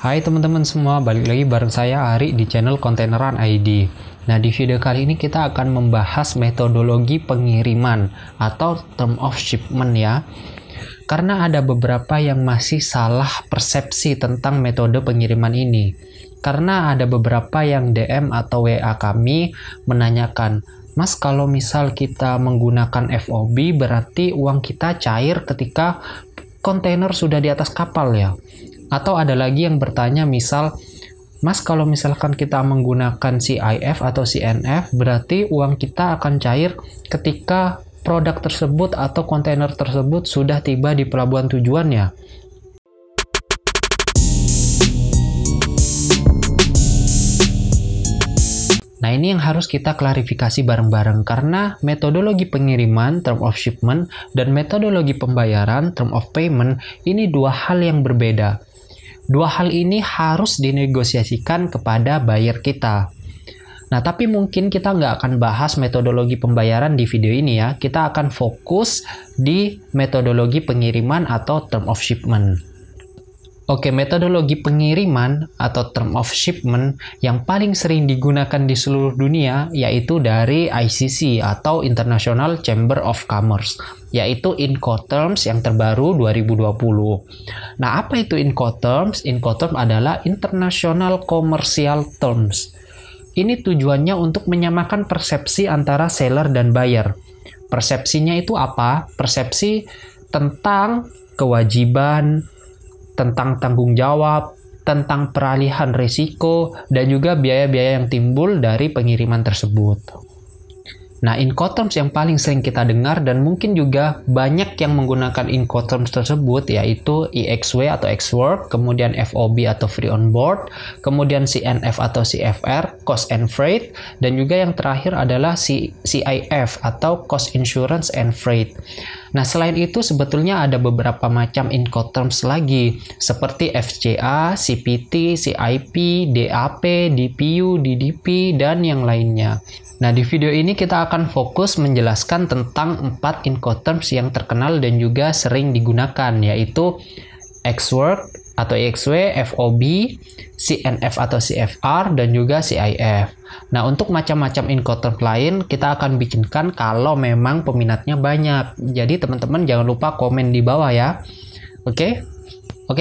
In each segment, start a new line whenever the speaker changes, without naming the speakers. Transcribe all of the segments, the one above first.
Hai teman-teman semua, balik lagi bareng saya Ari di channel Kontaineran ID. Nah, di video kali ini kita akan membahas metodologi pengiriman atau term of shipment ya. Karena ada beberapa yang masih salah persepsi tentang metode pengiriman ini. Karena ada beberapa yang DM atau WA kami menanyakan, Mas, kalau misal kita menggunakan FOB berarti uang kita cair ketika kontainer sudah di atas kapal ya? Atau ada lagi yang bertanya misal, Mas, kalau misalkan kita menggunakan CIF atau CNF, berarti uang kita akan cair ketika produk tersebut atau kontainer tersebut sudah tiba di pelabuhan tujuannya. Nah, ini yang harus kita klarifikasi bareng-bareng karena metodologi pengiriman term of shipment dan metodologi pembayaran term of payment ini dua hal yang berbeda. Dua hal ini harus dinegosiasikan kepada buyer kita. Nah, tapi mungkin kita nggak akan bahas metodologi pembayaran di video ini ya. Kita akan fokus di metodologi pengiriman atau term of shipment. Oke, metodologi pengiriman atau term of shipment yang paling sering digunakan di seluruh dunia yaitu dari ICC atau International Chamber of Commerce, yaitu Incoterms yang terbaru 2020. Nah, apa itu Incoterms? Incoterms adalah International Commercial Terms. Ini tujuannya untuk menyamakan persepsi antara seller dan buyer. Persepsinya itu apa? Persepsi tentang kewajiban, tentang tanggung jawab, tentang peralihan risiko, dan juga biaya-biaya yang timbul dari pengiriman tersebut. Nah, Incoterms yang paling sering kita dengar dan mungkin juga banyak yang menggunakan Incoterms tersebut yaitu EXW atau Ex-Work, kemudian FOB atau Free On Board, kemudian CNF atau CFR, Cost and Freight, dan juga yang terakhir adalah CIF atau Cost Insurance and Freight. Nah, selain itu sebetulnya ada beberapa macam Incoterms lagi seperti FCA, CPT, CIP, DAP, DPU, DDP, dan yang lainnya. Nah, di video ini kita akan fokus menjelaskan tentang 4 Incoterms yang terkenal dan juga sering digunakan, yaitu Ex-Work atau EXW, FOB, CNF atau CFR, dan juga CIF. Nah, untuk macam-macam Incoterms lain, kita akan bikinkan kalau memang peminatnya banyak. Jadi, teman-teman jangan lupa komen di bawah ya. Oke,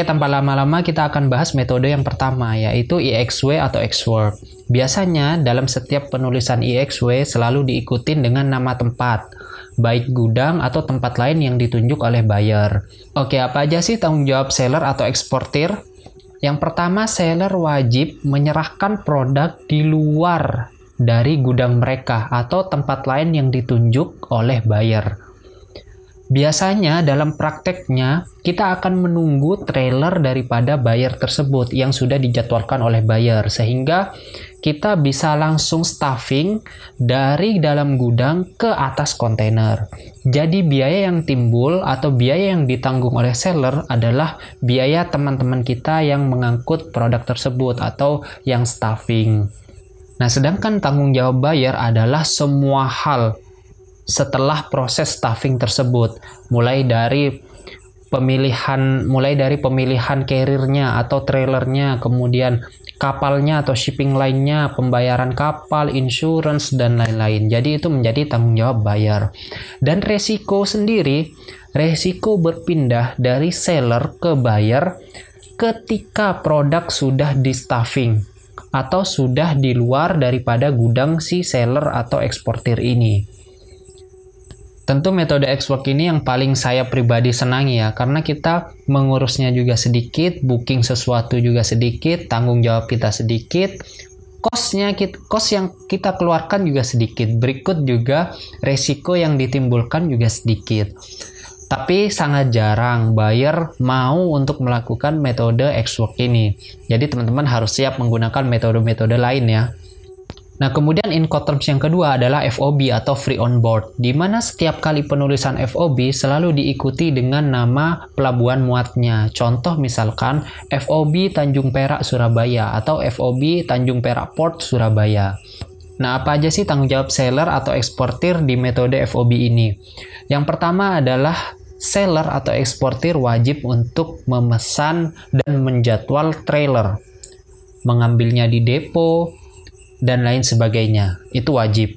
tanpa lama-lama kita akan bahas metode yang pertama, yaitu EXW atau Ex-Work. Biasanya dalam setiap penulisan EXW selalu diikutin dengan nama tempat, baik gudang atau tempat lain yang ditunjuk oleh buyer. Oke, apa aja sih tanggung jawab seller atau eksportir? Yang pertama, seller wajib menyerahkan produk di luar dari gudang mereka atau tempat lain yang ditunjuk oleh buyer. Biasanya dalam prakteknya, kita akan menunggu trailer daripada buyer tersebut yang sudah dijadwalkan oleh buyer, sehingga kita bisa langsung stuffing dari dalam gudang ke atas kontainer. Jadi biaya yang timbul atau biaya yang ditanggung oleh seller adalah biaya teman-teman kita yang mengangkut produk tersebut atau yang stuffing. Nah, sedangkan tanggung jawab buyer adalah semua hal setelah proses stuffing tersebut, mulai dari pemilihan carrier-nya atau trailernya, kemudian kapalnya atau shipping line-nya, pembayaran kapal, insurance, dan lain-lain. Jadi itu menjadi tanggung jawab buyer. Dan resiko sendiri, resiko berpindah dari seller ke buyer ketika produk sudah di stuffing atau sudah di luar daripada gudang si seller atau eksportir ini. Tentu metode Ex-Work ini yang paling saya pribadi senangi ya, karena kita mengurusnya juga sedikit, booking sesuatu juga sedikit, tanggung jawab kita sedikit, cost yang kita keluarkan juga sedikit, berikut juga resiko yang ditimbulkan juga sedikit. Tapi sangat jarang buyer mau untuk melakukan metode Ex-Work ini. Jadi teman-teman harus siap menggunakan metode-metode lain ya. Nah, kemudian Incoterms yang kedua adalah FOB atau Free On Board, di mana setiap kali penulisan FOB selalu diikuti dengan nama pelabuhan muatnya. Contoh misalkan FOB Tanjung Perak Surabaya atau FOB Tanjung Perak Port Surabaya. Nah, apa aja sih tanggung jawab seller atau eksportir di metode FOB ini? Yang pertama adalah seller atau eksportir wajib untuk memesan dan menjadwal trailer, mengambilnya di depo, dan lain sebagainya. Itu wajib.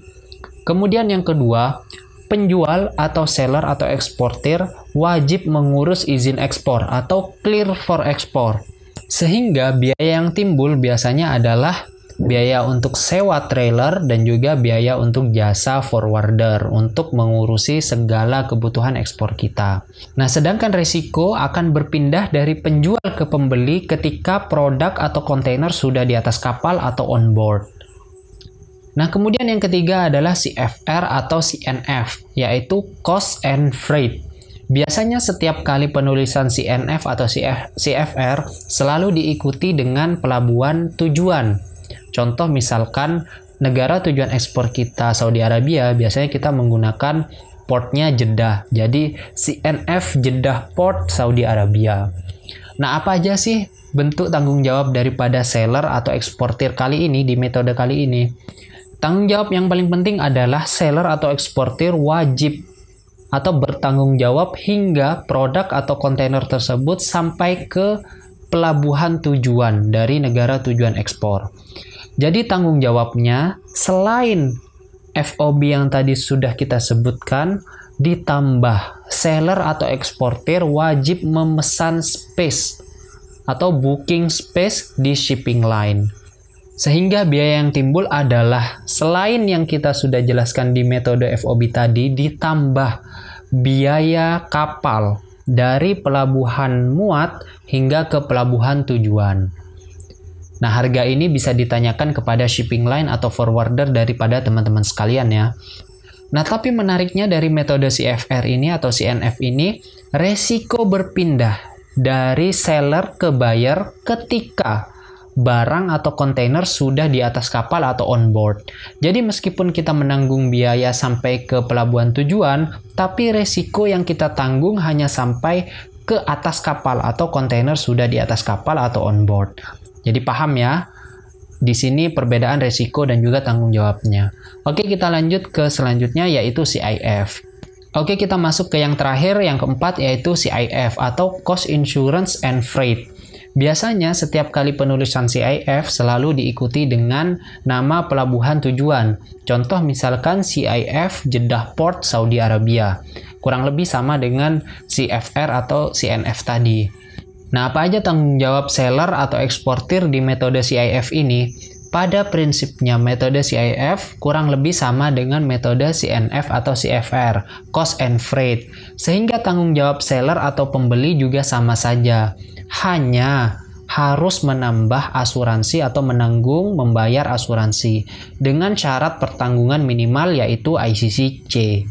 Kemudian yang kedua, penjual atau seller atau eksportir wajib mengurus izin ekspor atau clear for export. Sehingga biaya yang timbul biasanya adalah biaya untuk sewa trailer dan juga biaya untuk jasa forwarder untuk mengurusi segala kebutuhan ekspor kita. Nah, sedangkan risiko akan berpindah dari penjual ke pembeli ketika produk atau kontainer sudah di atas kapal atau on board. Nah, kemudian yang ketiga adalah CFR atau CNF, yaitu Cost and Freight. Biasanya setiap kali penulisan CNF atau CFR selalu diikuti dengan pelabuhan tujuan. Contoh misalkan negara tujuan ekspor kita Saudi Arabia, biasanya kita menggunakan portnya Jeddah. Jadi CNF Jeddah Port Saudi Arabia. Nah, apa aja sih bentuk tanggung jawab daripada seller atau eksportir kali ini di metode kali ini? Tanggung jawab yang paling penting adalah seller atau eksportir wajib atau bertanggung jawab hingga produk atau kontainer tersebut sampai ke pelabuhan tujuan dari negara tujuan ekspor. Jadi tanggung jawabnya selain FOB yang tadi sudah kita sebutkan, ditambah seller atau eksportir wajib memesan space atau booking space di shipping line. Sehingga biaya yang timbul adalah selain yang kita sudah jelaskan di metode FOB tadi, ditambah biaya kapal dari pelabuhan muat hingga ke pelabuhan tujuan. Nah, harga ini bisa ditanyakan kepada shipping line atau forwarder daripada teman-teman sekalian ya. Nah, tapi menariknya dari metode CFR ini atau CNF ini, resiko berpindah dari seller ke buyer ketika barang atau kontainer sudah di atas kapal atau on board. Jadi meskipun kita menanggung biaya sampai ke pelabuhan tujuan, tapi resiko yang kita tanggung hanya sampai ke atas kapal atau kontainer sudah di atas kapal atau on board. Jadi paham ya, di sini perbedaan resiko dan juga tanggung jawabnya. Oke, kita lanjut ke selanjutnya yaitu CIF. Oke, kita masuk ke yang terakhir, yang keempat yaitu CIF atau Cost Insurance and Freight. Biasanya setiap kali penulisan CIF selalu diikuti dengan nama pelabuhan tujuan. Contoh misalkan CIF Jeddah Port Saudi Arabia. Kurang lebih sama dengan CFR atau CNF tadi. Nah, apa aja tanggung jawab seller atau eksportir di metode CIF ini? Pada prinsipnya metode CIF kurang lebih sama dengan metode CNF atau CFR, Cost and Freight. Sehingga tanggung jawab seller atau pembeli juga sama saja. Hanya harus menambah asuransi atau menanggung membayar asuransi dengan syarat pertanggungan minimal yaitu ICC-C.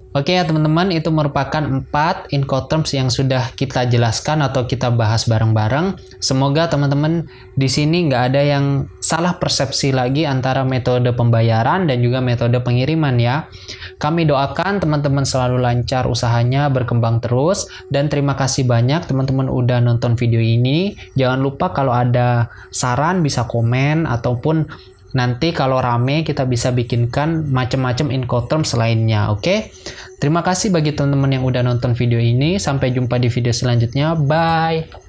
Oke ya teman-teman, itu merupakan 4 Incoterms yang sudah kita jelaskan atau kita bahas bareng-bareng. Semoga teman-teman di sini nggak ada yang salah persepsi lagi antara metode pembayaran dan juga metode pengiriman ya. Kami doakan teman-teman selalu lancar usahanya, berkembang terus, dan terima kasih banyak teman-teman udah nonton video ini. Jangan lupa kalau ada saran bisa komen, ataupun nanti kalau rame kita bisa bikinkan macam-macam Incoterms lainnya, oke? Terima kasih bagi teman-teman yang udah nonton video ini. Sampai jumpa di video selanjutnya. Bye!